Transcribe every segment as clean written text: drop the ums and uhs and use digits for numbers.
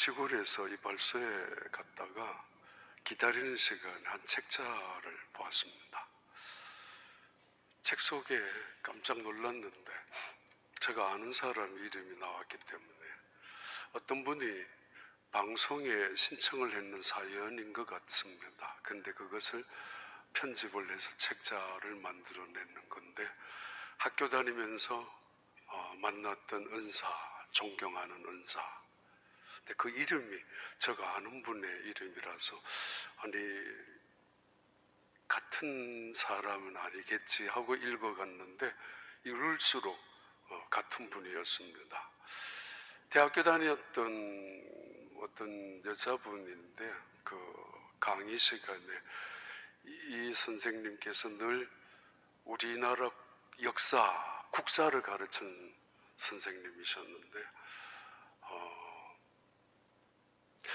시골에서 이발소에 갔다가 기다리는 시간에 한 책자를 보았습니다. 책 속에 깜짝 놀랐는데 제가 아는 사람 이름이 나왔기 때문에 어떤 분이 방송에 신청을 했는 사연인 것 같습니다. 근데 그것을 편집을 해서 책자를 만들어내는 건데, 학교 다니면서 만났던 은사, 존경하는 은사, 근데 그 이름이 제가 아는 분의 이름이라서 아니 같은 사람은 아니겠지 하고 읽어갔는데 읽을수록 같은 분이었습니다. 대학교 다녔던 어떤 여자분인데 그 강의 시간에 이 선생님께서 늘 우리나라 역사, 국사를 가르친 선생님이셨는데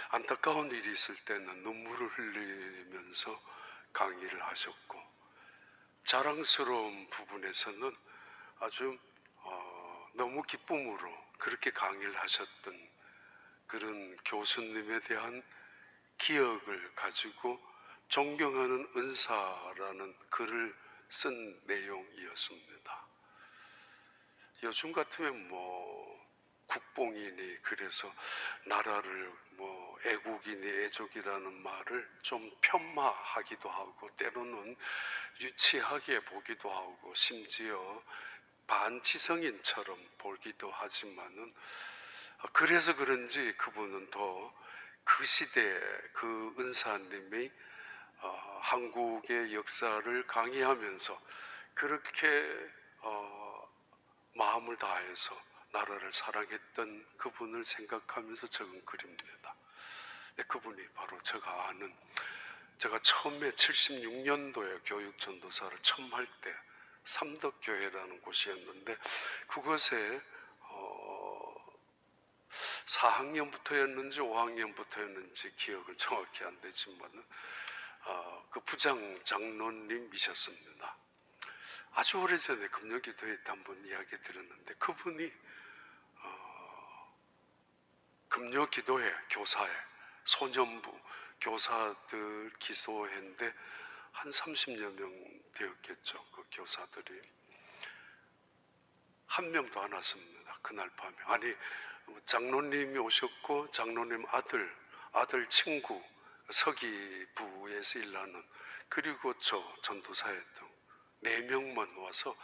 안타까운 일이 있을 때는 눈물을 흘리면서 강의를 하셨고, 자랑스러운 부분에서는 아주 너무 기쁨으로 그렇게 강의를 하셨던 그런 교수님에 대한 기억을 가지고 존경하는 은사라는 글을 쓴 내용이었습니다. 요즘 같으면 국뽕이니 그래서 나라를 애국이니 애족이라는 말을 좀 폄하하기도 하고 때로는 유치하게 보기도 하고 심지어 반지성인처럼 보기도 하지만은, 그래서 그런지 그분은 더 그 시대에 그 은사님이 한국의 역사를 강의하면서 그렇게 마음을 다해서 나라를 사랑했던 그분을 생각하면서 적은 글입니다. 근데 그분이 바로 제가 처음에 76년도에 교육전도사를 처음 할 때 삼덕교회라는 곳이었는데, 그곳에 4학년부터였는지 5학년부터였는지 기억은 정확히 안 되지만 그 부장 장로님이셨습니다. 아주 오래전에 금요기도회 때 한번 이야기 들었는데, 그분이 금요기도회 교사회 소년부 교사들 기소회인데 한 30여 명 되었겠죠. 그 교사들이 한 명도 안 왔습니다. 그날 밤에. 아니, 장로님이 오셨고 장로님 아들 친구 서기부에서 일하는, 그리고 저 전도사였던 4명만 와서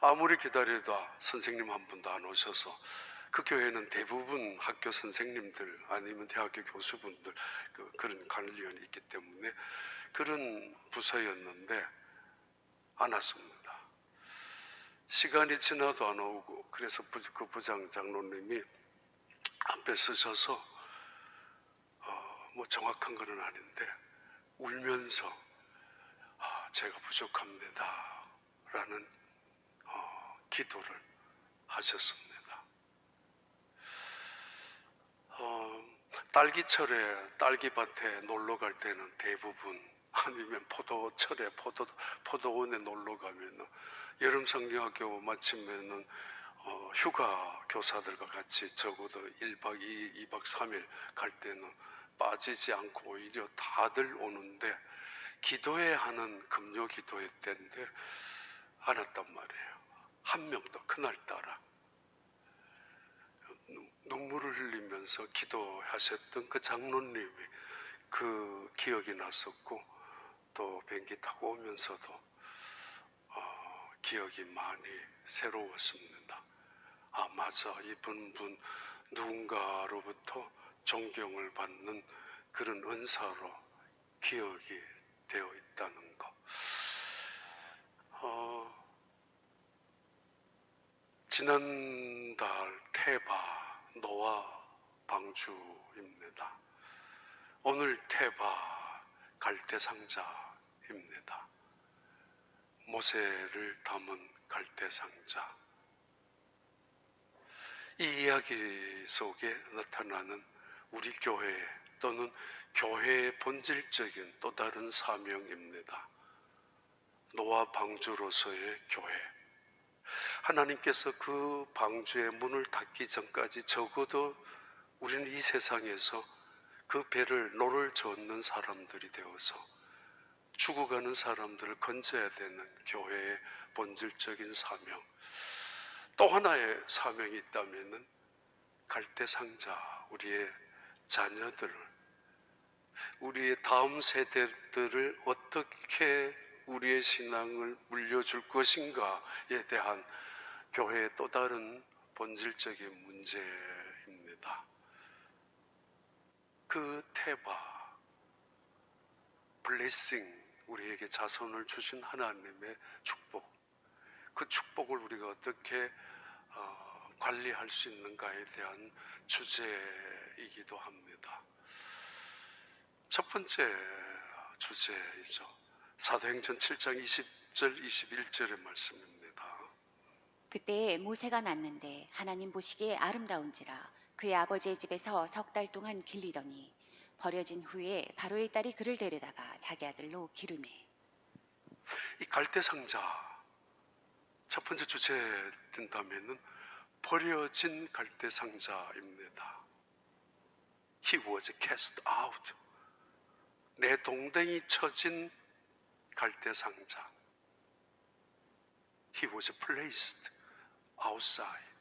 아무리 기다려도 선생님 한 분도 안 오셔서, 그 교회는 대부분 학교 선생님들 아니면 대학교 교수분들 그런 관리원이 있기 때문에 그런 부서였는데 안 왔습니다. 시간이 지나도 안 오고, 그래서 그 부장 장로님이 앞에 서셔서 정확한 건 아닌데 울면서 제가 부족합니다 라는 기도를 하셨습니다. 딸기철에 딸기밭에 놀러 갈 때는 대부분, 아니면 포도철에 포도원에 놀러 가면은, 여름 성경학교 마치면은 휴가 교사들과 같이 적어도 1박 2일, 2박 3일 갈 때는 빠지지 않고 오히려 다들 오는데, 기도회 하는 금요 기도회 때인데 안 왔단 말이에요. 한 명도 그날따라 눈물을 흘리면서 기도하셨던 그 장로님이 그 기억이 났었고, 또 비행기 타고 오면서도 기억이 많이 새로웠습니다. 맞아, 이분 누군가로부터 존경을 받는 그런 은사로 기억이 되어 있다는 것. 지난달 태바 노아 방주입니다. 오늘 태바 갈대상자입니다. 모세를 담은 갈대상자. 이 이야기 속에 나타나는 우리 교회 또는 교회의 본질적인 또 다른 사명입니다. 노아 방주로서의 교회. 하나님께서 그 방주의 문을 닫기 전까지 적어도 우리는 이 세상에서 그 배를 노를 젓는 사람들이 되어서 죽어가는 사람들을 건져야 되는 교회의 본질적인 사명, 또 하나의 사명이 있다면은 갈대상자, 우리의 자녀들을, 우리의 다음 세대들을 어떻게 우리의 신앙을 물려줄 것인가에 대한 교회의 또 다른 본질적인 문제입니다. 그 테바, 블레싱, 우리에게 자손을 주신 하나님의 축복, 그 축복을 우리가 어떻게 관리할 수 있는가에 대한 주제이기도 합니다. 첫 번째 주제이죠. 사도행전 7장 20절 21절의 말씀입니다. 그때 모세가 났는데 하나님 보시기에 아름다운지라 그의 아버지의 집에서 석 달 동안 길리더니 버려진 후에 바로의 딸이 그를 데려다가 자기 아들로 기르매. 이 갈대상자, 첫 번째 주제에 든다면은 버려진 갈대상자입니다. He was cast out. 내 동댕이 쳐진 갈대상자. He was placed outside.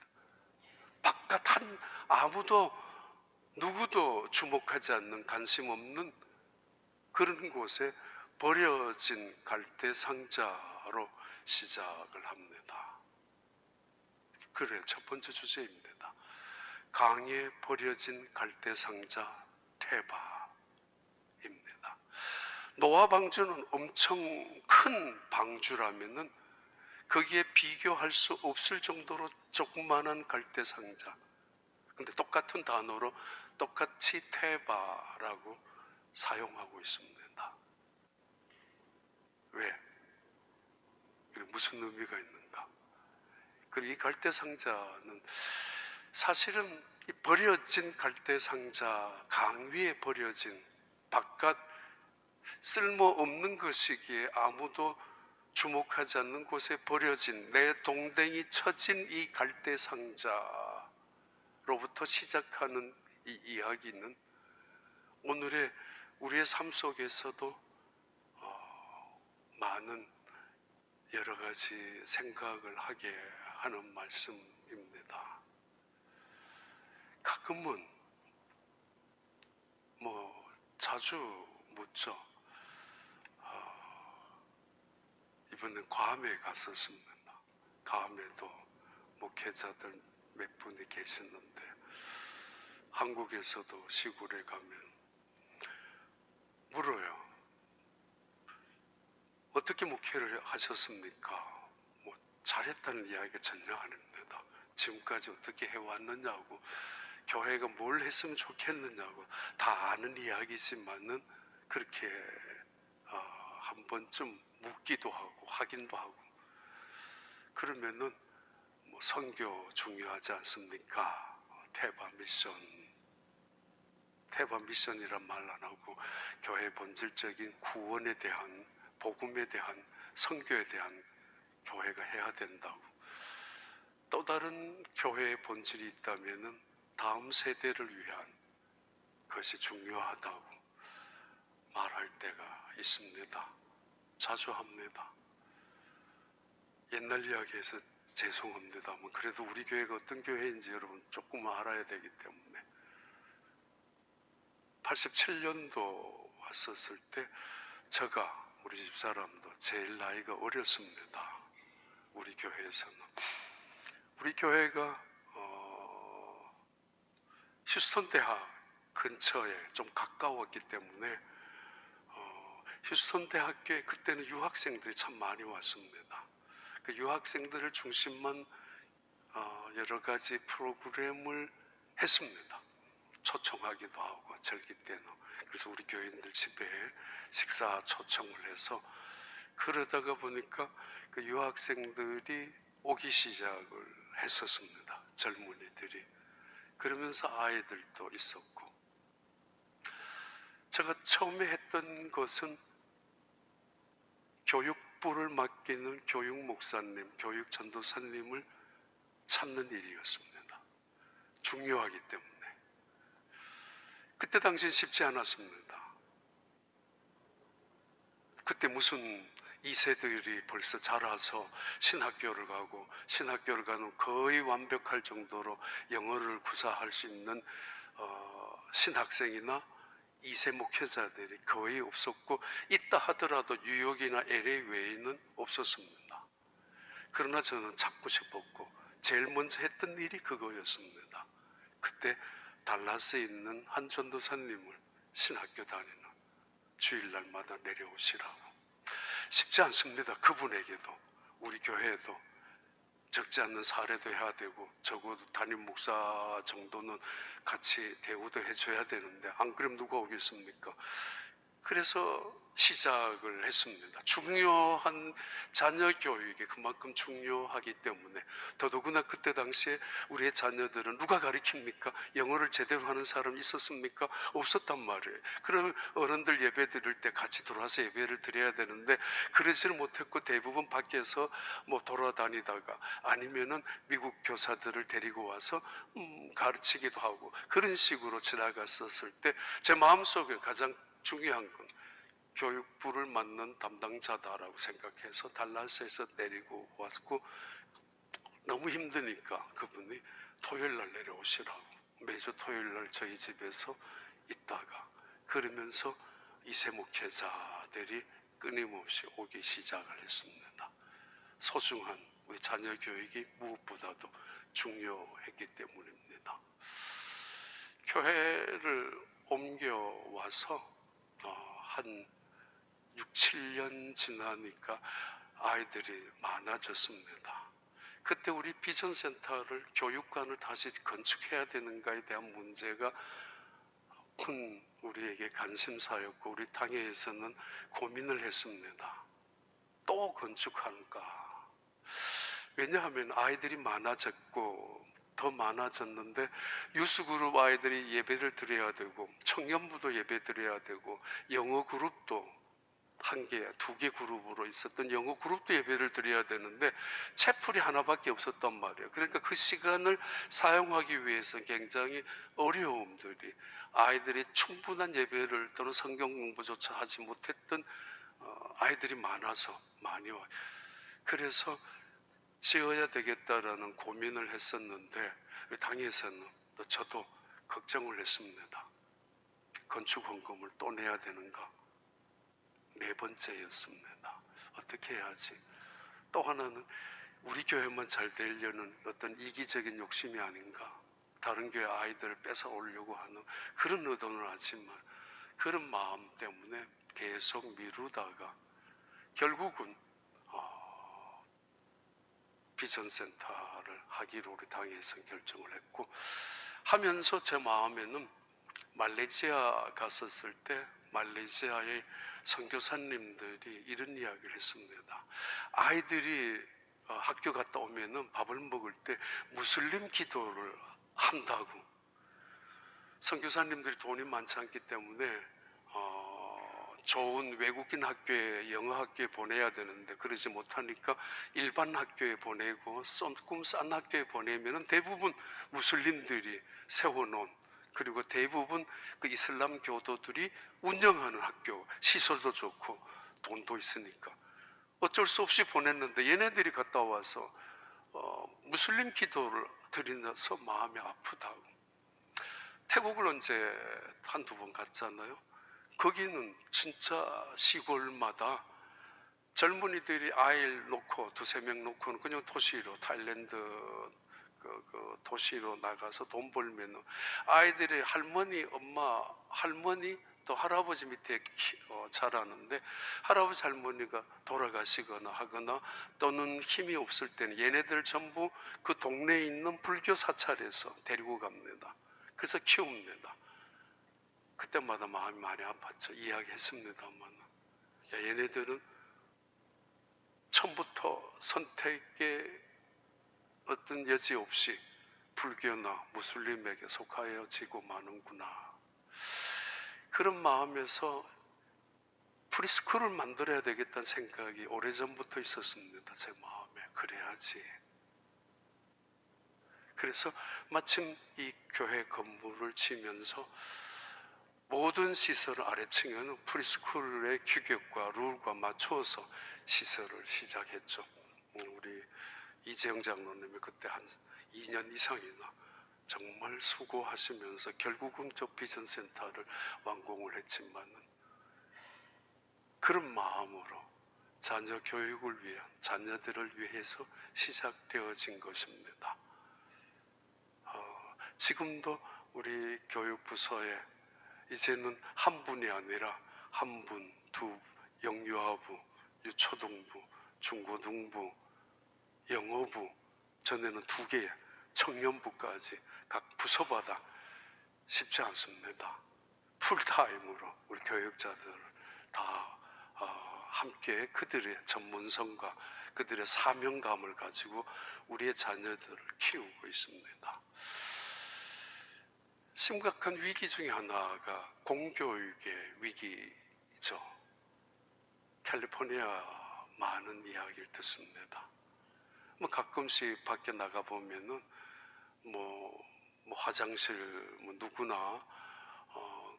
바깥 아무도 누구도 주목하지 않는, 관심 없는 그런 곳에 버려진 갈대상자로 시작을 합니다. 그래, 첫 번째 주제입니다. 강에 버려진 갈대상자 테바입니다. 노아 방주는 엄청 큰 방주라면은 거기에 비교할 수 없을 정도로 조그만한 갈대상자. 근데 똑같은 단어로 똑같이 테바라고 사용하고 있습니다. 왜? 무슨 의미가 있는가? 그리고 이 갈대상자는 사실은 이 버려진 갈대상자, 강 위에 버려진, 바깥 쓸모없는 것이기에 아무도 주목하지 않는 곳에 버려진, 내 동댕이 쳐진 이 갈대상자로부터 시작하는 이 이야기는 오늘의 우리의 삶 속에서도 많은 여러 가지 생각을 하게 하는 말씀입니다. 가끔은 자주 묻죠. 이번에 괌에 갔었습니다. 괌에도 목회자들 몇 분이 계셨는데, 한국에서도 시골에 가면 물어요. 어떻게 목회를 하셨습니까? 잘했다는 이야기가 전혀 아닙니다. 지금까지 어떻게 해왔느냐고, 교회가 뭘 했으면 좋겠느냐고 다 아는 이야기지만은 그렇게 한 번쯤 묻기도 하고 확인도 하고, 그러면은 선교 중요하지 않습니까? 테바 미션이란 말 안 하고 교회의 본질적인 구원에 대한, 복음에 대한, 선교에 대한 교회가 해야 된다고. 또 다른 교회의 본질이 있다면은 다음 세대를 위한 것이 중요하다고 말할 때가 있습니다. 자주 합니다. 옛날 이야기에서 죄송합니다만 그래도 우리 교회가 어떤 교회인지 여러분 조금 알아야 되기 때문에, 87년도 왔었을 때 제가, 우리 집사람도 제일 나이가 어렸습니다. 우리 교회에서는. 우리 교회가 휴스턴 대학 근처에 좀 가까웠기 때문에 휴스턴 대학교에 그때는 유학생들이 참 많이 왔습니다. 그 유학생들을 중심만 여러 가지 프로그램을 했습니다. 초청하기도 하고 절기 때는. 그래서 우리 교인들 집에 식사 초청을 해서, 그러다가 보니까 그 유학생들이 오기 시작을 했었습니다. 젊은이들이. 그러면서 아이들도 있었고, 제가 처음에 했던 것은 교육부를 맡기는 교육 목사님, 교육 전도사님을 찾는 일이었습니다. 중요하기 때문에. 그때 당시엔 쉽지 않았습니다. 그때 무슨 2세들이 벌써 자라서 신학교를 가고 신학교를 가는 거의 완벽할 정도로 영어를 구사할 수 있는 신학생이나 2세 목회자들이 거의 없었고, 있다 하더라도 뉴욕이나 LA 외에는 없었습니다. 그러나 저는 찾고 싶었고 제일 먼저 했던 일이 그거였습니다. 그때 달라스에 있는 한 전도사님을 신학교 다니는 주일날마다 내려오시라고. 쉽지 않습니다. 그분에게도 우리 교회에도 적지 않는 사례도 해야 되고 적어도 담임 목사 정도는 같이 대우도 해줘야 되는데 안 그러면 누가 오겠습니까? 그래서 시작을 했습니다. 중요한 자녀 교육이 그만큼 중요하기 때문에, 더더구나 그때 당시에 우리의 자녀들은 누가 가르칩니까? 영어를 제대로 하는 사람 있었습니까? 없었단 말이에요. 그러면 어른들 예배 드릴 때 같이 들어와서 예배를 드려야 되는데 그러지를 못했고, 대부분 밖에서 뭐 돌아다니다가 아니면은 미국 교사들을 데리고 와서 가르치기도 하고 그런 식으로 지나갔었을 때, 제 마음속에 가장 중요한 건 교육부를 맡는 담당자다라고 생각해서 달라스에서 내리고 왔고, 너무 힘드니까 그분이 토요일 날 내려오시라고 매주 토요일 날 저희 집에서 있다가, 그러면서 2세 목회자들이 끊임없이 오기 시작을 했습니다. 소중한 우리 자녀 교육이 무엇보다도 중요했기 때문입니다. 교회를 옮겨와서 한 6, 7년 지나니까 아이들이 많아졌습니다. 그때 우리 비전센터를, 교육관을 다시 건축해야 되는가에 대한 문제가 큰 우리에게 관심사였고, 우리 당회에서는 고민을 했습니다. 또 건축할까? 왜냐하면 아이들이 많아졌고 더 많아졌는데, 유스그룹 아이들이 예배를 드려야 되고 청년부도 예배 드려야 되고, 영어 그룹도 한 개, 2개 그룹으로 있었던 영어 그룹도 예배를 드려야 되는데 채플이 하나밖에 없었단 말이에요. 그러니까 그 시간을 사용하기 위해서 굉장히 어려움들이, 아이들이 충분한 예배를 또는 성경 공부조차 하지 못했던 아이들이 많아서 많이 와요. 그래서 지어야 되겠다라는 고민을 했었는데, 당에서는 또 저도 걱정을 했습니다. 건축 헌금을 또 내야 되는가? 네 번째였습니다. 어떻게 해야지? 또 하나는 우리 교회만 잘 되려는 어떤 이기적인 욕심이 아닌가? 다른 교회 아이들을 뺏어오려고 하는 그런 의도는 하지만, 그런 마음 때문에 계속 미루다가 결국은 비전센터를 하기로 우리 당에서 결정을 했고, 하면서 제 마음에는 말레이시아 갔었을 때 말레이시아의 선교사님들이 이런 이야기를 했습니다. 아이들이 학교 갔다 오면은 밥을 먹을 때 무슬림 기도를 한다고. 선교사님들이 돈이 많지 않기 때문에 좋은 외국인 학교에, 영어 학교에 보내야 되는데 그러지 못하니까 일반 학교에 보내고 조금 싼 학교에 보내면은 대부분 무슬림들이 세워놓은, 그리고 대부분 그 이슬람 교도들이 운영하는 학교, 시설도 좋고 돈도 있으니까 어쩔 수 없이 보냈는데, 얘네들이 갔다 와서 무슬림 기도를 드리면서 마음이 아프다고. 태국을 언제 한두 번 갔잖아요. 거기는 진짜 시골마다 젊은이들이 아이를 놓고 2-3명 놓고는 그냥 도시로, 타일랜드 그 도시로 나가서 돈 벌면 아이들이 할머니, 엄마, 할머니 또 할아버지 밑에 자라는데, 할아버지 할머니가 돌아가시거나 하거나 또는 힘이 없을 때는 얘네들 전부 그 동네에 있는 불교 사찰에서 데리고 갑니다. 그래서 키웁니다. 그때마다 마음이 많이 아팠죠. 이야기했습니다만, 얘네들은 처음부터 선택의 어떤 여지 없이 불교나 무슬림에게 속하여지고 마는구나. 그런 마음에서 프리스쿨을 만들어야 되겠다는 생각이 오래전부터 있었습니다. 제 마음에. 그래야지. 그래서 마침 이 교회 건물을 지면서 모든 시설을 아래층에는 프리스쿨의 규격과 룰과 맞춰서 시설을 시작했죠. 우리 이재영 장로님이 그때 한 2년 이상이나 정말 수고하시면서 결국은 저 비전센터를 완공을 했지만은 그런 마음으로 자녀 교육을 위한, 자녀들을 위해서 시작되어진 것입니다. 지금도 우리 교육부서에 이제는 한 분이 아니라 한 분, 두, 영유아부, 유초등부, 중고등부, 영어부, 전에는 2개, 청년부까지 각 부서마다 쉽지 않습니다. 풀타임으로 우리 교육자들을 다 함께 그들의 전문성과 그들의 사명감을 가지고 우리의 자녀들을 키우고 있습니다. 심각한 위기 중에 하나가 공교육의 위기죠. 캘리포니아 많은 이야기를 듣습니다. 가끔씩 밖에 나가 보면은 화장실 누구나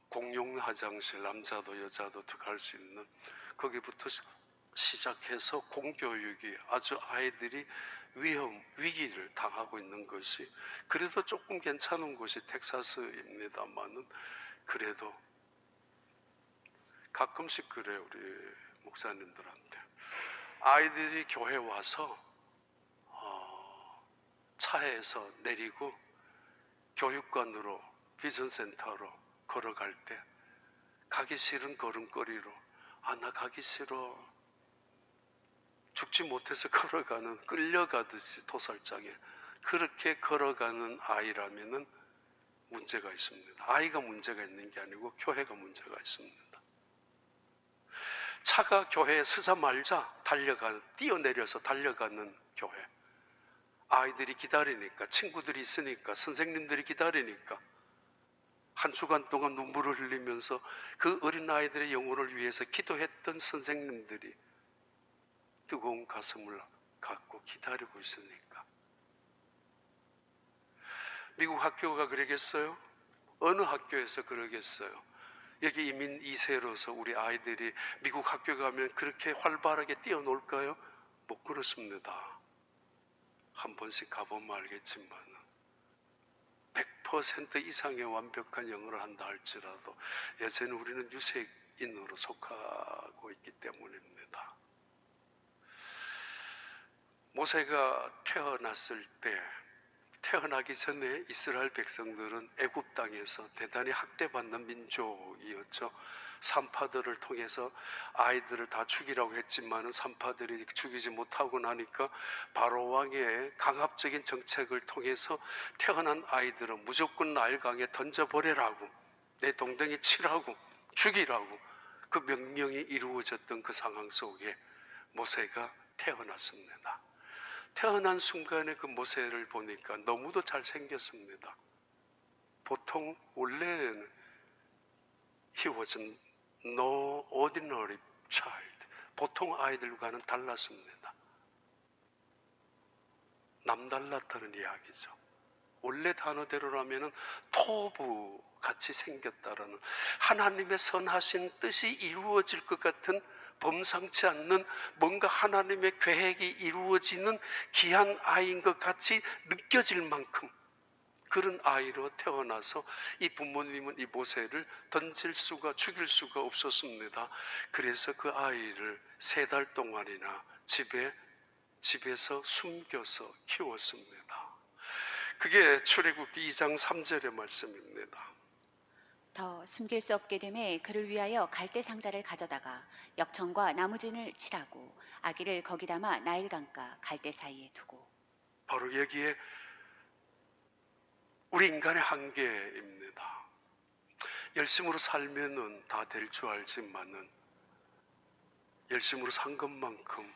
공용 화장실 남자도 여자도 들어갈 수 있는 거기부터 시작해서 공교육이 아주 아이들이 위기를 당하고 있는 것이 그래도 조금 괜찮은 곳이 텍사스입니다만은 그래도 가끔씩 그래 우리 목사님들한테 아이들이 교회 와서 차에서 내리고 교육관으로 비전센터로 걸어갈 때 가기 싫은 걸음걸이로 나 가기 싫어 죽지 못해서 걸어가는 끌려가듯이 도살장에 그렇게 걸어가는 아이라면은 문제가 있습니다. 아이가 문제가 있는 게 아니고 교회가 문제가 있습니다. 차가 교회에 서자마자 뛰어내려서 달려가는 교회. 아이들이 기다리니까, 친구들이 있으니까, 선생님들이 기다리니까 한 주간 동안 눈물을 흘리면서 그 어린아이들의 영혼을 위해서 기도했던 선생님들이 뜨거운 가슴을 갖고 기다리고 있으니까. 미국 학교가 그러겠어요? 어느 학교에서 그러겠어요? 여기 이민 2세로서 우리 아이들이 미국 학교 가면 그렇게 활발하게 뛰어놀까요? 못 그렇습니다. 한 번씩 가보면 알겠지만 100% 이상의 완벽한 영어를 한다 할지라도 여전히 우리는 유색인으로 속하고 있기 때문입니다. 모세가 태어났을 때 태어나기 전에 이스라엘 백성들은 애굽 땅에서 대단히 학대받는 민족이었죠. 산파들을 통해서 아이들을 다 죽이라고 했지만 산파들이 죽이지 못하고 나니까 바로 왕의 강압적인 정책을 통해서 태어난 아이들은 무조건 나일강에 던져버리라고, 내 동댕이 치라고, 죽이라고 그 명령이 이루어졌던 그 상황 속에 모세가 태어났습니다. 태어난 순간에 그 모세를 보니까 너무도 잘생겼습니다. 보통 원래는 he was no ordinary child. 보통 아이들과는 달랐습니다. 남달랐다는 이야기죠. 원래 단어대로라면 토부 같이 생겼다라는 하나님의 선하신 뜻이 이루어질 것 같은 범상치 않는 뭔가 하나님의 계획이 이루어지는 귀한 아이인 것 같이 느껴질 만큼 그런 아이로 태어나서 이 부모님은 이 모세를 던질 수가 죽일 수가 없었습니다. 그래서 그 아이를 3달 동안이나 집에서 숨겨서 키웠습니다. 그게 출애굽기 2장 3절의 말씀입니다. 더 숨길 수 없게 되매 그를 위하여 갈대 상자를 가져다가 역청과 나무진을 칠하고 아기를 거기 담아 나일강가 갈대 사이에 두고. 바로 여기에 우리 인간의 한계입니다. 열심으로 살면은 다 될 줄 알지만은 열심으로 산 것만큼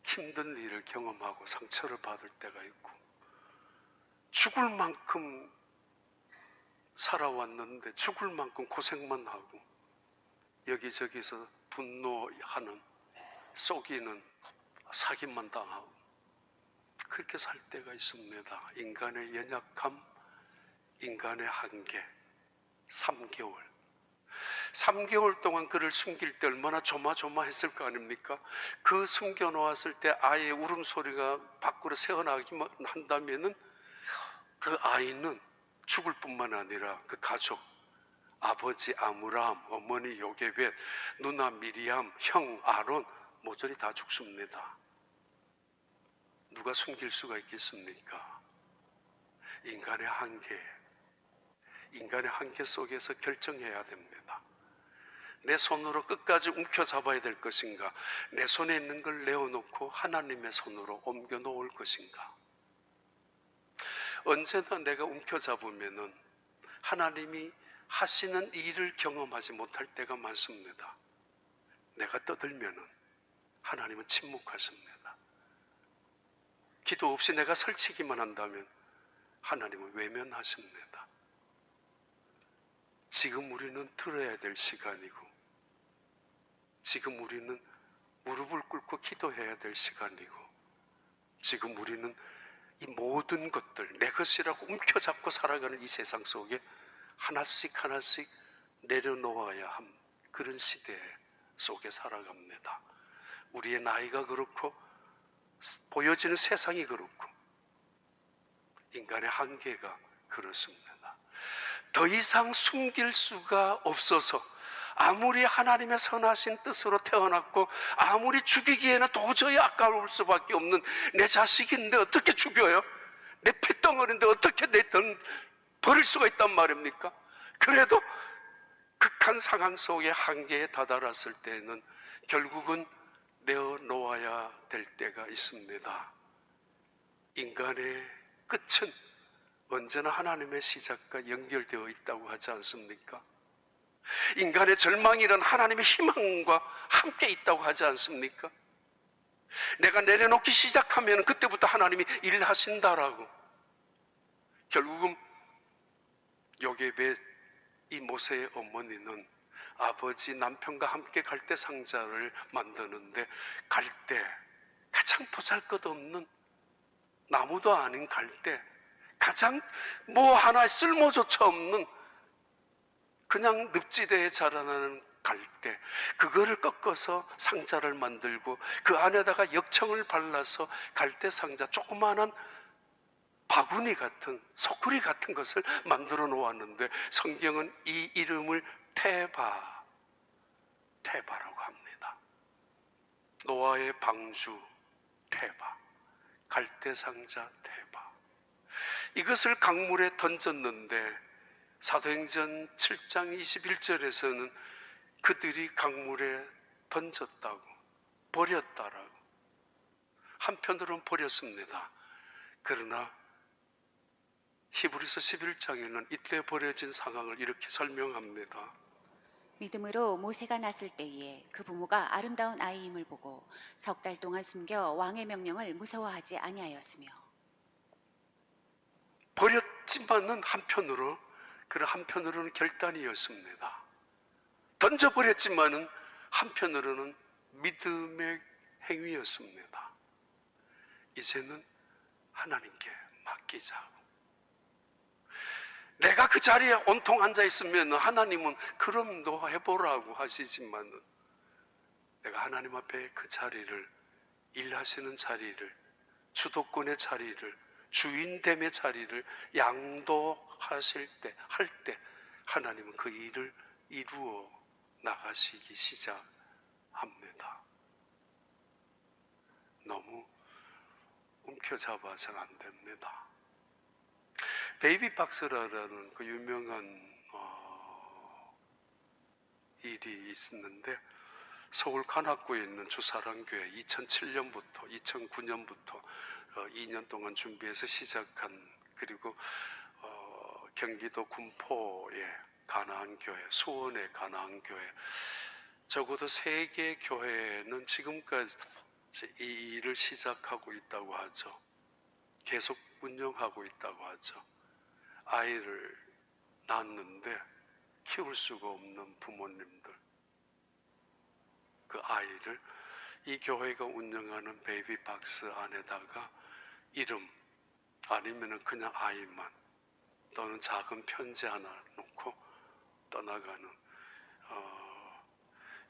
힘든 일을 경험하고 상처를 받을 때가 있고 죽을 만큼 살아왔는데 죽을 만큼 고생만 하고 여기저기서 분노하는, 속이는, 사기만 당하고 그렇게 살 때가 있습니다. 인간의 연약함, 인간의 한계 3개월. 3개월 동안 그를 숨길 때 얼마나 조마조마했을 거 아닙니까? 그 숨겨놓았을 때 아이의 울음소리가 밖으로 새어나기만 한다면은 그 아이는 죽을 뿐만 아니라 그 가족, 아버지 아므람, 어머니 요게벳, 누나 미리암, 형 아론 모조리 다 죽습니다. 누가 숨길 수가 있겠습니까? 인간의 한계 속에서 결정해야 됩니다. 내 손으로 끝까지 움켜잡아야 될 것인가? 내 손에 있는 걸 내어놓고 하나님의 손으로 옮겨 놓을 것인가? 언제나 내가 움켜잡으면은 하나님이 하시는 일을 경험하지 못할 때가 많습니다. 내가 떠들면은 하나님은 침묵하십니다. 기도 없이 내가 설치기만 한다면 하나님은 외면하십니다. 지금 우리는 들어야 될 시간이고, 지금 우리는 무릎을 꿇고 기도해야 될 시간이고, 지금 우리는 이 모든 것들 내 것이라고 움켜잡고 살아가는 이 세상 속에 하나씩 하나씩 내려놓아야 함, 그런 시대 속에 살아갑니다. 우리의 나이가 그렇고 보여지는 세상이 그렇고 인간의 한계가 그렇습니다. 더 이상 숨길 수가 없어서 아무리 하나님의 선하신 뜻으로 태어났고 아무리 죽이기에는 도저히 아까울 수밖에 없는 내 자식인데 어떻게 죽여요? 내 핏덩어리인데 어떻게 내 돈 버릴 수가 있단 말입니까? 그래도 극한 상황 속의 한계에 다다랐을 때에는 결국은 내어놓아야 될 때가 있습니다. 인간의 끝은 언제나 하나님의 시작과 연결되어 있다고 하지 않습니까? 인간의 절망이란 하나님의 희망과 함께 있다고 하지 않습니까? 내가 내려놓기 시작하면 그때부터 하나님이 일하신다라고. 결국은 요게벳 이 모세의 어머니는 아버지 남편과 함께 갈대 상자를 만드는데 갈대, 가장 보잘것없는 나무도 아닌 갈대, 가장 뭐 하나 쓸모조차 없는 그냥 늪지대에 자라나는 갈대, 그거를 꺾어서 상자를 만들고 그 안에다가 역청을 발라서 갈대 상자, 조그마한 바구니 같은, 소쿠리 같은 것을 만들어 놓았는데 성경은 이 이름을 테바라고 합니다. 노아의 방주 테바, 갈대상자 테바. 이것을 강물에 던졌는데 사도행전 7장 21절에서는 그들이 강물에 던졌다고, 버렸다라고. 한편으로는 버렸습니다. 그러나 히브리서 11장에는 이때 벌어진 상황을 이렇게 설명합니다. 믿음으로 모세가 났을 때에 그 부모가 아름다운 아이임을 보고 석 달 동안 숨겨 왕의 명령을 무서워하지 아니하였으며. 버렸지만은 한편으로, 그런 한편으로는 결단이었습니다. 던져버렸지만은 한편으로는 믿음의 행위였습니다. 이제는 하나님께 맡기자. 내가 그 자리에 온통 앉아 있으면 하나님은 그럼 너 해보라고 하시지만 내가 하나님 앞에 그 자리를, 일하시는 자리를, 주도권의 자리를, 주인됨의 자리를 양도하실 때, 할 때 하나님은 그 일을 이루어 나가시기 시작합니다. 너무 움켜잡아서는 안 됩니다. 베이비 박스라는 그 유명한 일이 있었는데 서울 관악구에 있는 주사랑교회 2007년부터 2009년부터 2년 동안 준비해서 시작한, 그리고 경기도 군포의 가나안 교회, 수원의 가나안 교회, 적어도 3개 교회는 지금까지 이 일을 시작하고 있다고 하죠. 계속 운영하고 있다고 하죠. 아이를 낳았는데 키울 수가 없는 부모님들, 그 아이를 이 교회가 운영하는 베이비 박스 안에다가 이름 아니면은 그냥 아이만 또는 작은 편지 하나 놓고 떠나가는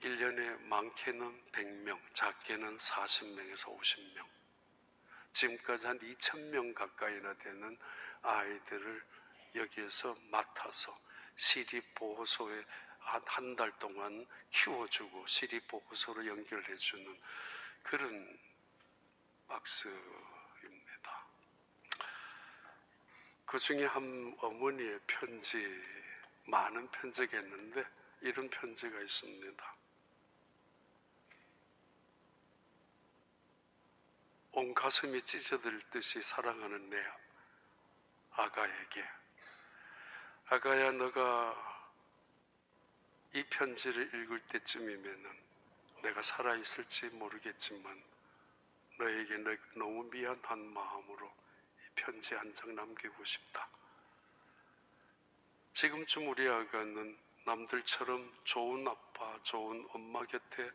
1년에 많게는 100명, 작게는 40명에서 50명, 지금까지 한 2,000명 가까이나 되는 아이들을 여기에서 맡아서 시립보호소에 한 달 동안 키워주고 시립보호소로 연결해주는 그런 박스입니다. 그 중에 한 어머니의 편지, 많은 편지가 있는데 이런 편지가 있습니다. 온 가슴이 찢어질 듯이 사랑하는 내 아가에게, 아가야, 너가 이 편지를 읽을 때쯤이면은 내가 살아있을지 모르겠지만 너에게 너무 미안한 마음으로 이 편지 한 장 남기고 싶다. 지금쯤 우리 아가는 남들처럼 좋은 아빠, 좋은 엄마 곁에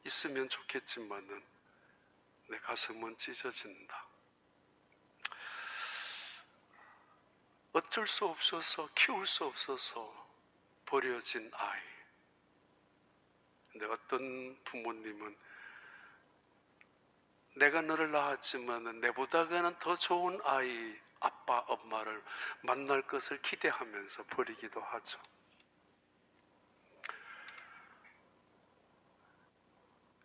있으면 좋겠지만은 내 가슴은 찢어진다. 어쩔 수 없어서, 키울 수 없어서 버려진 아이. 근데 어떤 부모님은 내가 너를 낳았지만 내보다는 더 좋은 아이, 아빠, 엄마를 만날 것을 기대하면서 버리기도 하죠.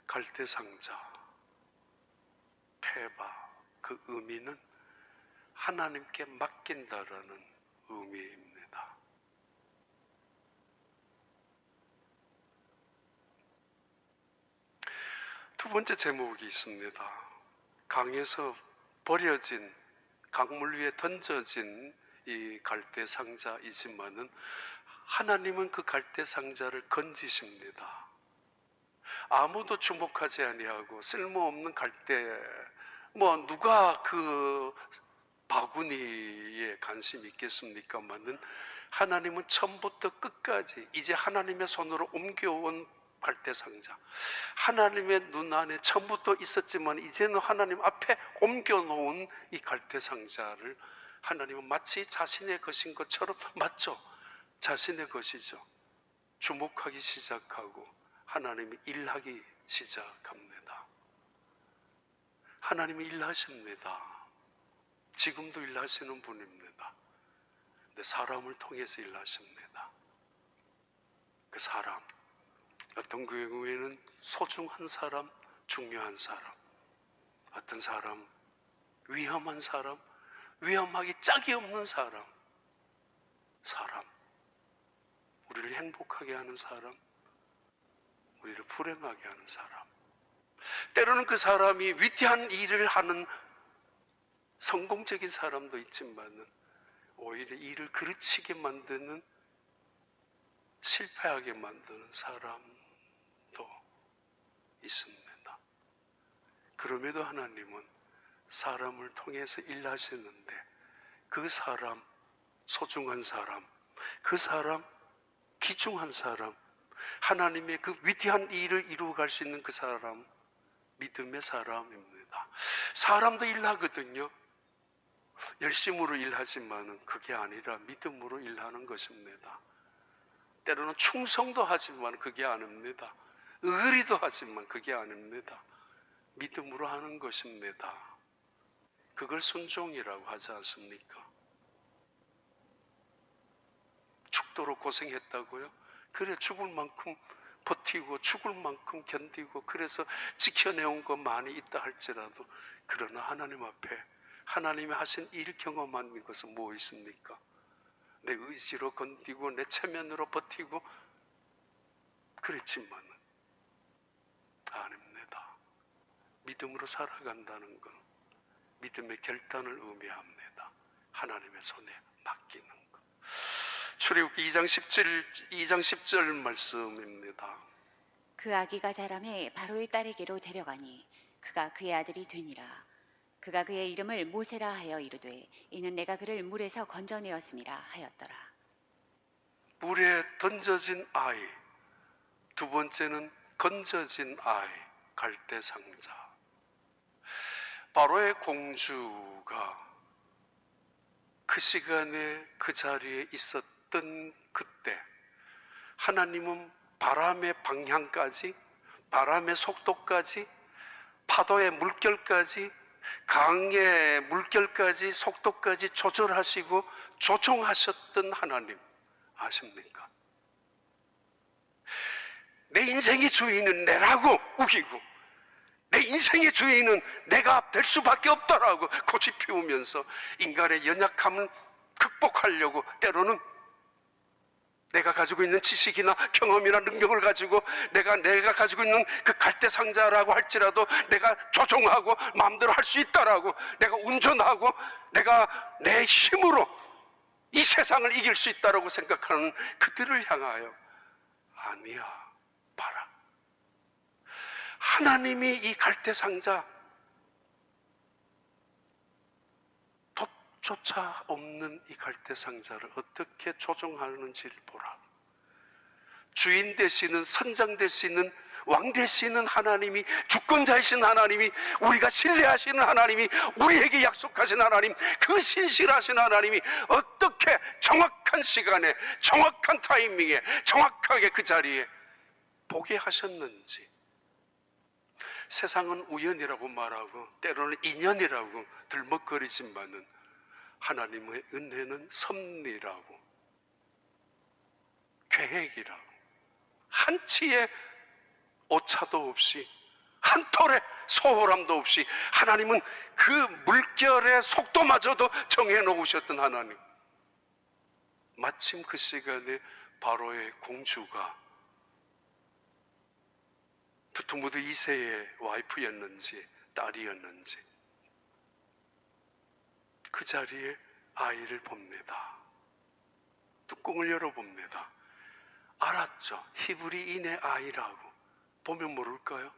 갈대상자, 페바, 그 의미는 하나님께 맡긴다라는 의미입니다. 두 번째 제목이 있습니다. 강에서 버려진, 강물 위에 던져진 이 갈대 상자이지만은 하나님은 그 갈대 상자를 건지십니다. 아무도 주목하지 아니하고 쓸모없는 갈대, 누가 그 바구니에 관심이 있겠습니까마는 하나님은 처음부터 끝까지 이제 하나님의 손으로 옮겨온 갈대 상자, 하나님의 눈 안에 처음부터 있었지만 이제는 하나님 앞에 옮겨놓은 이 갈대 상자를 하나님은 마치 자신의 것인 것처럼, 맞죠? 자신의 것이죠. 주목하기 시작하고 하나님이 일하기 시작합니다. 하나님이 일하십니다. 지금도 일하시는 분입니다. 근데 사람을 통해서 일하십니다. 그 사람, 어떤 경우에는 소중한 사람, 중요한 사람, 어떤 사람, 위험한 사람, 위험하기 짝이 없는 사람, 우리를 행복하게 하는 사람, 우리를 불행하게 하는 사람, 때로는 그 사람이 위대한 일을 하는 성공적인 사람도 있지만은 오히려 일을 그르치게 만드는, 실패하게 만드는 사람도 있습니다. 그럼에도 하나님은 사람을 통해서 일하시는데 그 사람, 소중한 사람, 그 사람, 귀중한 사람, 하나님의 그 위대한 일을 이루어갈 수 있는 그 사람, 믿음의 사람입니다. 사람도 일하거든요. 열심으로 일하지만은 그게 아니라 믿음으로 일하는 것입니다. 때로는 충성도 하지만 그게 아닙니다. 의리도 하지만 그게 아닙니다. 믿음으로 하는 것입니다. 그걸 순종이라고 하지 않습니까? 죽도록 고생했다고요? 그래, 죽을 만큼 버티고 죽을 만큼 견디고 그래서 지켜내온 거 많이 있다 할지라도, 그러나 하나님 앞에 하나님이 하신 일 경험한 것은 뭐 있습니까? 내 의지로 견디고 내 체면으로 버티고 그랬지만 아닙니다. 믿음으로 살아간다는 건 믿음의 결단을 의미합니다. 하나님의 손에 맡기는 것. 출애굽기 2장 10절 말씀입니다. 그 아기가 자라매 바로의 딸에게로 데려가니 그가 그의 아들이 되니라. 그가 그의 이름을 모세라 하여 이르되 이는 내가 그를 물에서 건져내었음이라 하였더라. 물에 던져진 아이, 두 번째는 건져진 아이, 갈대 상자. 바로의 공주가 그 시간에 그 자리에 있었던 그때 하나님은 바람의 방향까지, 바람의 속도까지, 파도의 물결까지, 강의 물결까지, 속도까지 조절하시고 조종하셨던 하나님 아십니까? 내 인생의 주인은 내라고 우기고 내 인생의 주인은 내가 될 수밖에 없다라고 고집 피우면서 인간의 연약함을 극복하려고 때로는 내가 가지고 있는 지식이나 경험이나 능력을 가지고 내가 가지고 있는 그 갈대상자라고 할지라도 내가 조종하고 마음대로 할 수 있다라고, 내가 운전하고 내가 내 힘으로 이 세상을 이길 수 있다라고 생각하는 그들을 향하여 아니야, 봐라, 하나님이 이 갈대상자, 돛조차 없는 이 갈대상자를 어떻게 조종하는지를 보라. 주인 되시는, 선장 되시는, 왕 되시는 하나님이, 주권자이신 하나님이, 우리가 신뢰하시는 하나님이, 우리에게 약속하신 하나님, 그 신실하신 하나님이 어떻게 정확한 시간에, 정확한 타이밍에, 정확하게 그 자리에 보게 하셨는지. 세상은 우연이라고 말하고 때로는 인연이라고 들먹거리지만은 하나님의 은혜는 섭리라고, 계획이라고, 한치의 오차도 없이, 한 톨의 소홀함도 없이 하나님은 그 물결의 속도마저도 정해놓으셨던 하나님. 마침 그 시간에 바로의 공주가 두트무드 2세의 와이프였는지 딸이었는지 그 자리에 아이를 봅니다. 뚜껑을 열어봅니다. 알았죠. 히브리인의 아이라고. 보면 모를까요?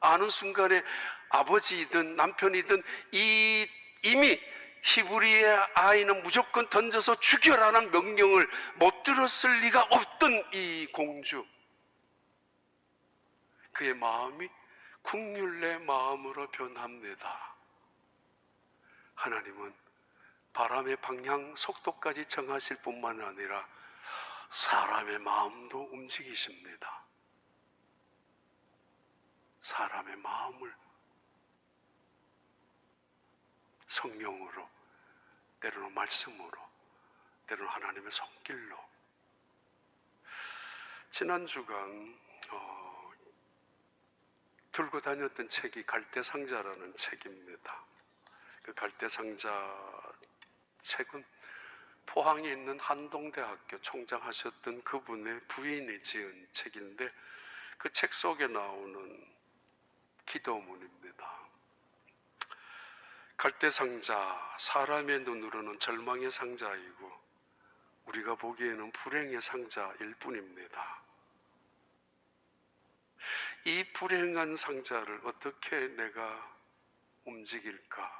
아는 순간에 아버지이든 남편이든 이미 히브리의 아이는 무조건 던져서 죽여라는 명령을 못 들었을 리가 없던 이 공주, 그의 마음이 국률의 마음으로 변합니다. 하나님은 바람의 방향, 속도까지 정하실 뿐만 아니라 사람의 마음도 움직이십니다. 사람의 마음을 성령으로, 때로는 말씀으로, 때로는 하나님의 손길로. 지난 주간 들고 다녔던 책이 갈대상자라는 책입니다. 그 갈대상자 책은 포항에 있는 한동대학교 총장하셨던 그분의 부인이 지은 책인데 그 책 속에 나오는 기도문입니다. 갈대상자, 사람의 눈으로는 절망의 상자이고 우리가 보기에는 불행의 상자일 뿐입니다. 이 불행한 상자를 어떻게 내가 움직일까?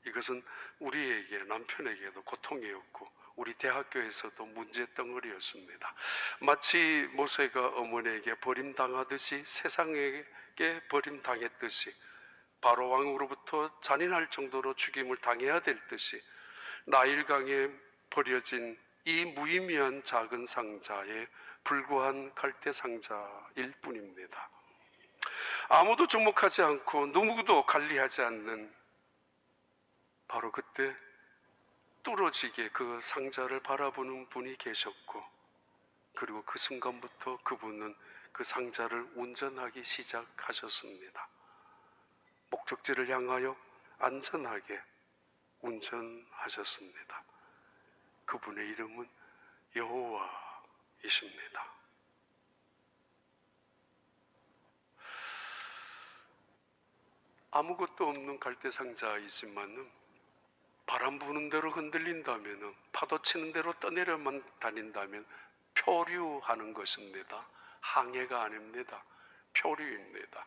이것은 우리에게, 남편에게도 고통이었고 우리 대학교에서도 문제덩어리였습니다. 마치 모세가 어머니에게 버림당하듯이, 세상에게 버림당했듯이, 바로 왕으로부터 잔인할 정도로 죽임을 당해야 될 듯이 나일강에 버려진 이 무의미한 작은 상자에 불과한 갈대상자일 뿐입니다. 아무도 주목하지 않고 누구도 관리하지 않는, 바로 그때 뚫어지게 그 상자를 바라보는 분이 계셨고, 그리고 그 순간부터 그분은 그 상자를 운전하기 시작하셨습니다. 목적지를 향하여 안전하게 운전하셨습니다. 그분의 이름은 여호와이십니다. 아무것도 없는 갈대상자이지만은 바람 부는 대로 흔들린다면, 파도 치는 대로 떠내려만 다닌다면 표류하는 것입니다. 항해가 아닙니다. 표류입니다.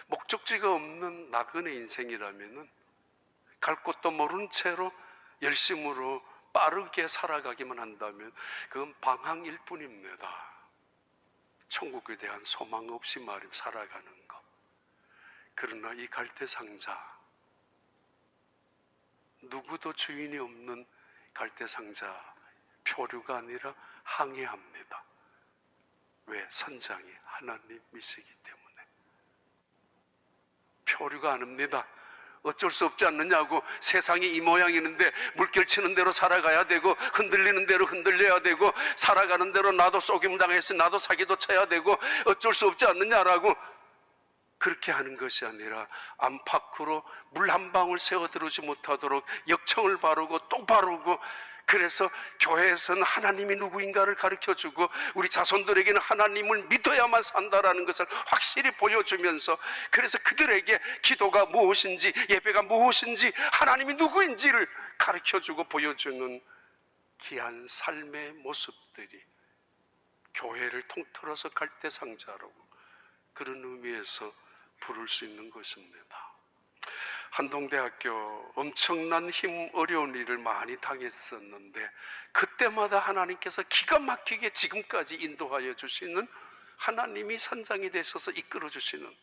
목적지가 없는 나그네 인생이라면 갈 곳도 모른 채로 열심으로 빠르게 살아가기만 한다면 그건 방황일 뿐입니다. 천국에 대한 소망 없이 말이 살아가는 것. 그러나 이 갈대상자, 누구도 주인이 없는 갈대상자 표류가 아니라 항해합니다. 왜? 선장이 하나님이시기 때문에. 표류가 안 합니다. 어쩔 수 없지 않느냐고. 세상이 이 모양이는데 물결 치는 대로 살아가야 되고, 흔들리는 대로 흔들려야 되고, 살아가는 대로 나도 속임 당했으니 나도 사기도 쳐야 되고, 어쩔 수 없지 않느냐라고 그렇게 하는 것이 아니라 안팎으로 물 한 방울 새어들어오지 못하도록 역청을 바르고 또 바르고, 그래서 교회에서는 하나님이 누구인가를 가르쳐주고 우리 자손들에게는 하나님을 믿어야만 산다라는 것을 확실히 보여주면서, 그래서 그들에게 기도가 무엇인지 예배가 무엇인지 하나님이 누구인지를 가르쳐주고 보여주는 귀한 삶의 모습들이 교회를 통틀어서 갈대상자라고 그런 의미에서 부를 수 있는 것입니다. 한동대학교 엄청난 힘 어려운 일을 많이 당했었는데, 그때마다 하나님께서 기가 막히게 지금까지 인도하여 주시는, 하나님이 선장이 되셔서 이끌어 주시는,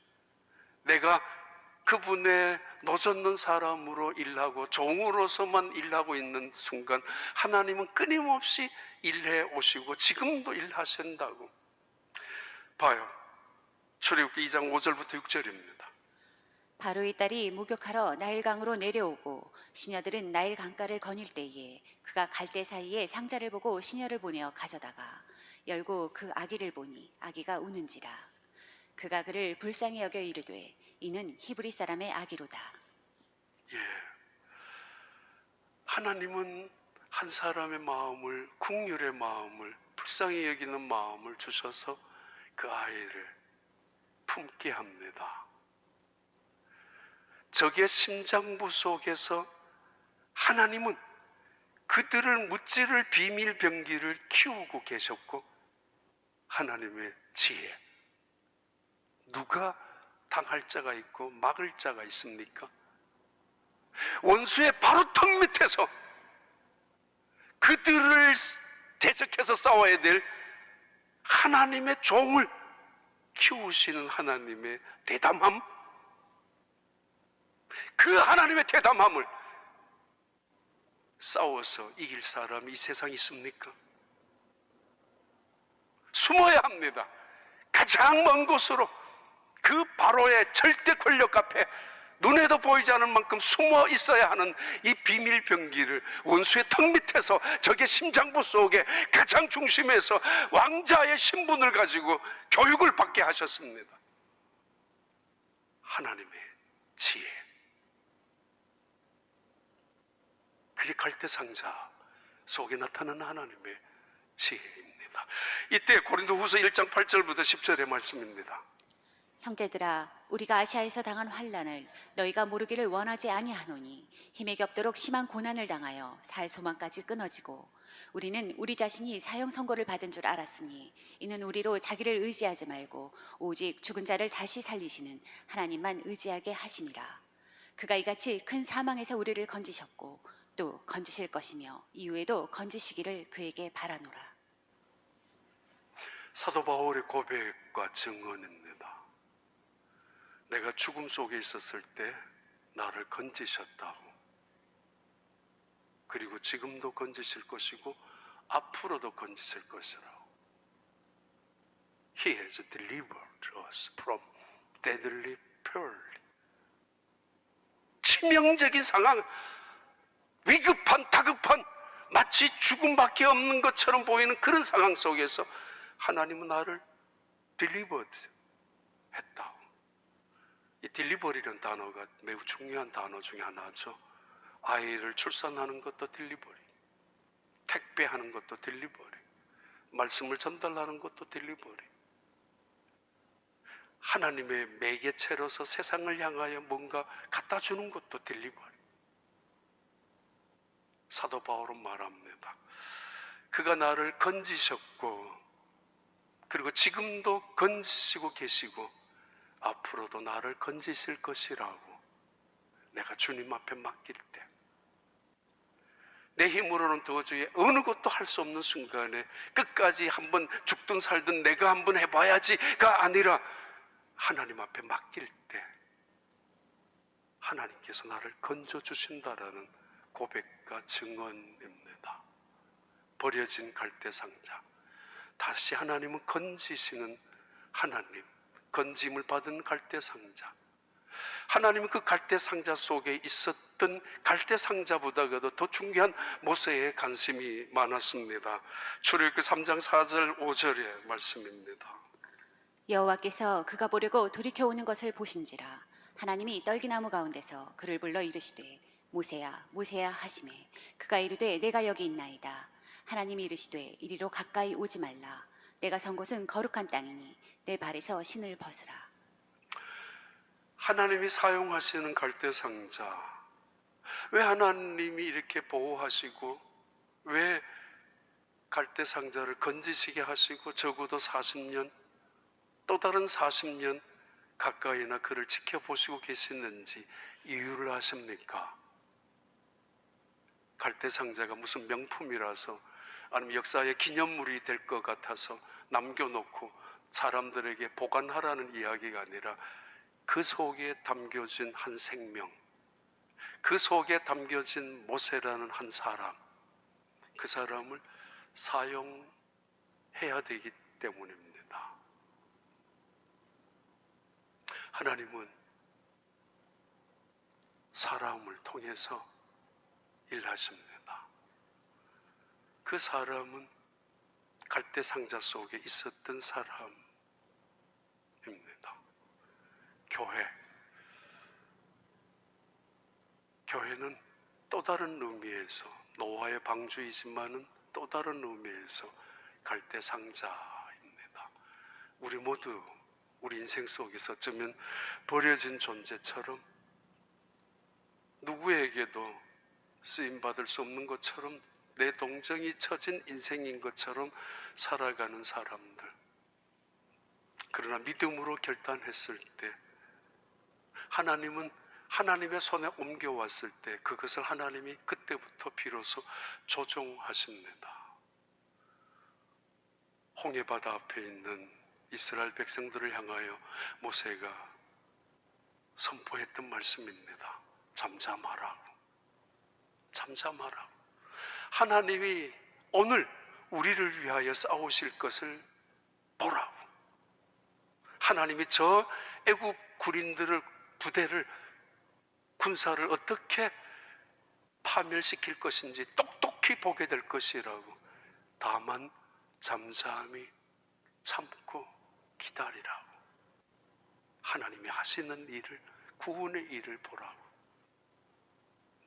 내가 그분의 노젓는 사람으로 일하고 종으로서만 일하고 있는 순간 하나님은 끊임없이 일해 오시고 지금도 일하신다고 봐요. 출애굽기 2장 5절부터 6절입니다. 바로의 딸이 목욕하러 나일강으로 내려오고 시녀들은 나일 강가를 거닐 때에 그가 갈대 사이에 상자를 보고 시녀를 보내어 가져다가 열고 그 아기를 보니 아기가 우는지라. 그가 그를 불쌍히 여겨 이르되 이는 히브리 사람의 아기로다. 예, 하나님은 한 사람의 마음을, 긍휼의 마음을, 불쌍히 여기는 마음을 주셔서 그 아이를 품게 합니다. 적의 심장부 속에서 하나님은 그들을 무찌를 비밀 병기를 키우고 계셨고, 하나님의 지혜, 누가 당할 자가 있고 막을 자가 있습니까? 원수의 바로 턱 밑에서 그들을 대적해서 싸워야 될 하나님의 종을 키우시는 하나님의 대담함, 그 하나님의 대담함을 싸워서 이길 사람이 이 세상에 있습니까? 숨어야 합니다. 가장 먼 곳으로, 그 바로의 절대 권력 앞에 눈에도 보이지 않을 만큼 숨어 있어야 하는 이 비밀 병기를 원수의 턱 밑에서 적의 심장부 속에 가장 중심에서 왕자의 신분을 가지고 교육을 받게 하셨습니다. 하나님의 지혜, 그게 갈대상자 속에 나타나는 하나님의 지혜입니다. 이때 고린도후서 1장 8절부터 10절의 말씀입니다. 형제들아, 우리가 아시아에서 당한 환난을 너희가 모르기를 원하지 아니하노니 힘에 겹도록 심한 고난을 당하여 살 소망까지 끊어지고, 우리는 우리 자신이 사형 선고를 받은 줄 알았으니 이는 우리로 자기를 의지하지 말고 오직 죽은 자를 다시 살리시는 하나님만 의지하게 하심이라. 그가 이같이 큰 사망에서 우리를 건지셨고 또 건지실 것이며 이후에도 건지시기를 그에게 바라노라. 사도 바울의 고백과 증언입니다. 내가 죽음 속에 있었을 때 나를 건지셨다고, 그리고 지금도 건지실 것이고 앞으로도 건지실 것이라고. He has delivered us from deadly peril. 치명적인 상황, 위급한 다급한 마치 죽음밖에 없는 것처럼 보이는 그런 상황 속에서 하나님은 나를 delivered 했다고. 이 딜리버리라는 단어가 매우 중요한 단어 중에 하나죠. 아이를 출산하는 것도 딜리버리, 택배하는 것도 딜리버리, 말씀을 전달하는 것도 딜리버리, 하나님의 매개체로서 세상을 향하여 뭔가 갖다 주는 것도 딜리버리. 사도 바울은 말합니다. 그가 나를 건지셨고, 그리고 지금도 건지시고 계시고 앞으로도 나를 건지실 것이라고. 내가 주님 앞에 맡길 때, 내 힘으로는 도저히 어느 것도 할 수 없는 순간에 끝까지 한번 죽든 살든 내가 한번 해봐야지가 아니라 하나님 앞에 맡길 때 하나님께서 나를 건져주신다라는 고백과 증언입니다. 버려진 갈대상자, 다시 하나님은 건지시는 하나님, 건짐을 받은 갈대상자. 하나님은 그 갈대상자 속에 있었던 갈대상자보다도 더 중요한 모세의 관심이 많았습니다. 출애굽기 3장 4절 5절의 말씀입니다. 여호와께서 그가 보려고 돌이켜 오는 것을 보신지라 하나님이 떨기나무 가운데서 그를 불러 이르시되 모세야 모세야 하시매 그가 이르되 내가 여기 있나이다. 하나님이 이르시되 이리로 가까이 오지 말라. 내가 선 곳은 거룩한 땅이니 내 발에서 신을 벗으라. 하나님이 사용하시는 갈대상자, 왜 하나님이 이렇게 보호하시고 왜 갈대상자를 건지시게 하시고 적어도 40년, 또 다른 40년 가까이나 그를 지켜보시고 계시는지 이유를 아십니까? 갈대상자가 무슨 명품이라서 아니면 역사의 기념물이 될 것 같아서 남겨놓고 사람들에게 보관하라는 이야기가 아니라 그 속에 담겨진 한 생명, 그 속에 담겨진 모세라는 한 사람, 그 사람을 사용해야 되기 때문입니다. 하나님은 사람을 통해서 일하십니다. 그 사람은 갈대상자 속에 있었던 사람입니다. 교회는 또 다른 의미에서 노아의 방주이지만은 또 다른 의미에서 갈대상자입니다. 우리 모두 우리 인생 속에서 어쩌면 버려진 존재처럼 누구에게도 쓰임받을 수 없는 것처럼 내 동정이 처진 인생인 것처럼 살아가는 사람들. 그러나 믿음으로 결단했을 때 하나님은 하나님의 손에 옮겨왔을 때 그것을 하나님이 그때부터 비로소 조종하십니다. 홍해바다 앞에 있는 이스라엘 백성들을 향하여 모세가 선포했던 말씀입니다. 잠잠하라고. 잠잠하라고. 하나님이 오늘 우리를 위하여 싸우실 것을 보라고. 하나님이 저 애굽 군인들을 부대를 군사를 어떻게 파멸시킬 것인지 똑똑히 보게 될 것이라고. 다만 잠잠히 참고 기다리라고. 하나님이 하시는 일을, 구원의 일을 보라고.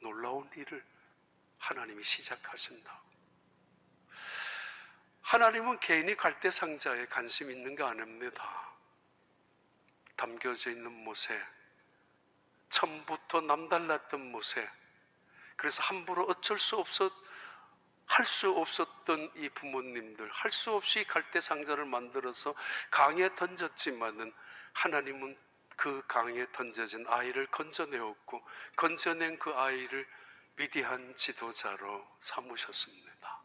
놀라운 일을 하나님이 시작하신다고. 하나님은 개인이 갈대상자에 관심 있는 거 아닙니다. 담겨져 있는 모세, 처음부터 남달랐던 모세, 그래서 함부로 어쩔 수 없었, 할 수 없었던 이 부모님들, 할 수 없이 갈대상자를 만들어서 강에 던졌지만은 하나님은 그 강에 던져진 아이를 건져내었고 건져낸 그 아이를 위대한 지도자로 삼으셨습니다.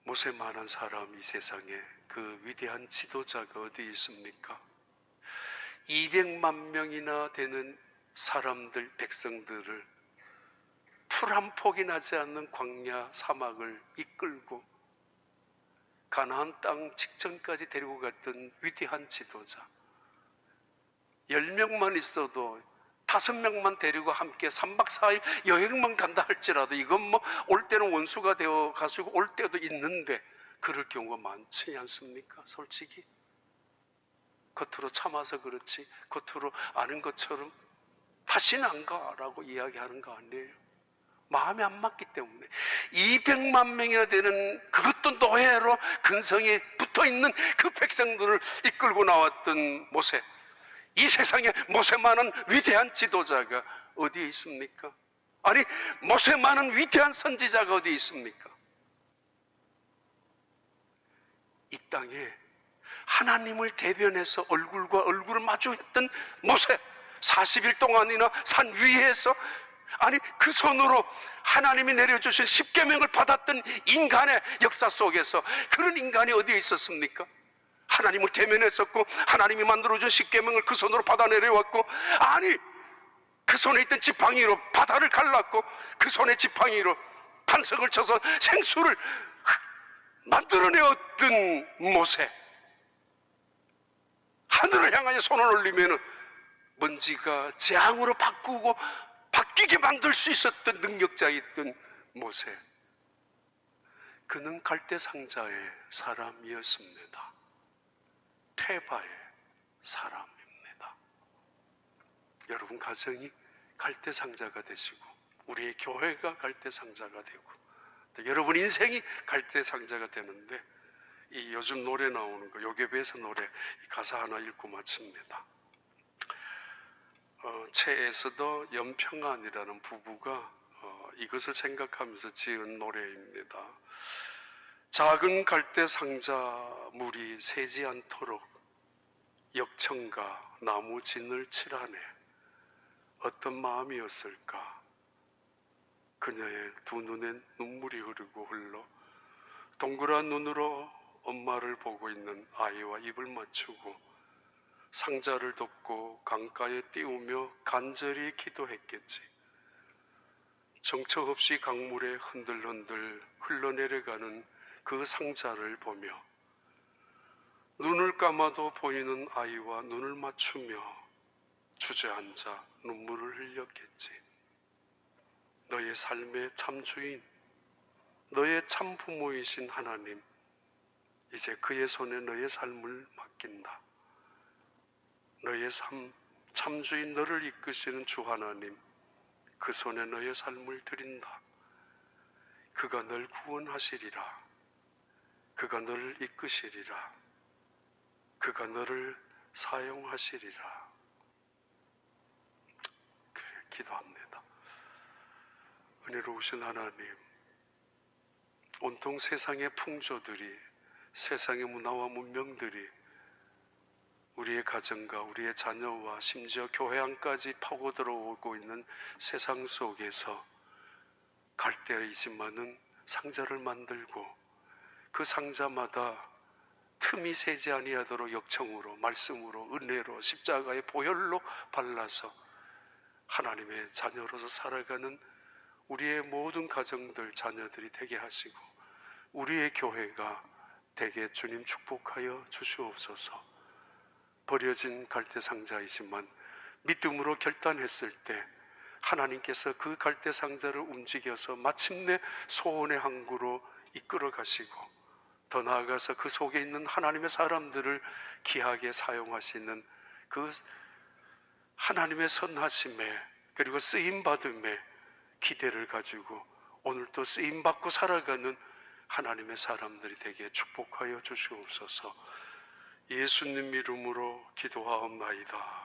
모세만한 사람 이 세상에 그 위대한 지도자가 어디 있습니까? 200만 명이나 되는 사람들, 백성들을 풀 한 폭이 나지 않는 광야 사막을 이끌고 가나안 땅 직전까지 데리고 갔던 위대한 지도자. 10명만 있어도 5명만 데리고 함께 3박 4일 여행만 간다 할지라도 이건 뭐 올 때는 원수가 되어 가지고 올 때도 있는데 그럴 경우가 많지 않습니까? 솔직히 겉으로 참아서 그렇지 겉으로 아는 것처럼 다시는 안 가라고 이야기하는 거 아니에요. 마음이 안 맞기 때문에 200만 명이나 되는 그것도 노예로 근성에 붙어있는 그 백성들을 이끌고 나왔던 모세, 이 세상에 모세만한 위대한 지도자가 어디에 있습니까? 아니 모세만한 위대한 선지자가 어디에 있습니까? 이 땅에 하나님을 대변해서 얼굴과 얼굴을 마주했던 모세, 40일 동안이나 산 위에서 아니 그 손으로 하나님이 내려주신 십계명을 받았던 인간의 역사 속에서 그런 인간이 어디에 있었습니까? 하나님을 대면했었고 하나님이 만들어준 십계명을 그 손으로 받아 내려왔고, 아니 그 손에 있던 지팡이로 바다를 갈랐고 그 손에 지팡이로 반석을 쳐서 생수를 만들어내었던 모세, 하늘을 향하여 손을 올리면 먼지가 재앙으로 바뀌게 만들 수 있었던 능력자였던 모세, 그는 갈대상자의 사람이었습니다. 테바의 사람입니다. 여러분 가정이 갈대상자가 되시고 우리의 교회가 갈대상자가 되고 또 여러분 인생이 갈대상자가 되는데, 이 요즘 노래 나오는 거 요괴배에서 노래 이 가사 하나 읽고 마칩니다. 채에서도 연평안이라는 부부가 이것을 생각하면서 지은 노래입니다. 작은 갈대상자 물이 새지 않도록 역청과 나무 진을 칠하네. 어떤 마음이었을까? 그녀의 두 눈에 눈물이 흐르고 흘러 동그란 눈으로 엄마를 보고 있는 아이와 입을 맞추고 상자를 덮고 강가에 띄우며 간절히 기도했겠지. 정처 없이 강물에 흔들흔들 흘러내려가는 그 상자를 보며 눈을 감아도 보이는 아이와 눈을 맞추며 주저앉아 눈물을 흘렸겠지. 너의 삶의 참 주인, 너의 참 부모이신 하나님, 이제 그의 손에 너의 삶을 맡긴다. 너의 참 주인, 너를 이끄시는 주 하나님, 그 손에 너의 삶을 드린다. 그가 널 구원하시리라. 그가 너를 이끄시리라. 그가 너를 사용하시리라. 그래, 기도합니다. 은혜로우신 하나님, 온통 세상의 풍조들이, 세상의 문화와 문명들이 우리의 가정과 우리의 자녀와 심지어 교회 안까지 파고 들어오고 있는 세상 속에서 갈대이지만은 상자를 만들고 그 상자마다 틈이 새지 아니하도록 역청으로, 말씀으로, 은혜로, 십자가의 보혈로 발라서 하나님의 자녀로서 살아가는 우리의 모든 가정들, 자녀들이 되게 하시고 우리의 교회가 되게 주님 축복하여 주시옵소서. 버려진 갈대상자이지만 믿음으로 결단했을 때 하나님께서 그 갈대상자를 움직여서 마침내 소원의 항구로 이끌어 가시고 더 나아가서 그 속에 있는 하나님의 사람들을 귀하게 사용하시는 그 하나님의 선하심에 그리고 쓰임받음에 기대를 가지고 오늘도 쓰임받고 살아가는 하나님의 사람들이 되게 축복하여 주시옵소서. 예수님 이름으로 기도하옵나이다.